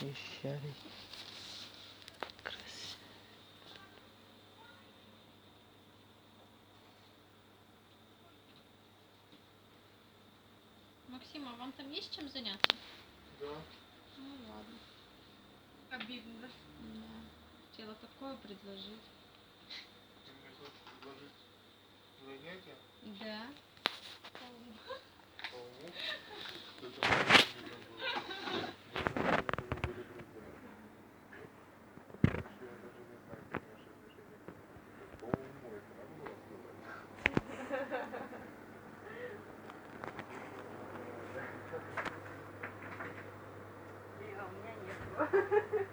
Ищарик. Красиво. Максим, а вам там есть чем заняться? Да. Ну ладно. Обидно, да? Да. Хотела такое предложить. Ты мне хочешь предложить занятие? Да. По уму? Это обидно было. Мы были друзьями. Вообще, я даже не знаю, как наши отношения были. По уму это надо было сказать. И, а у меня нет.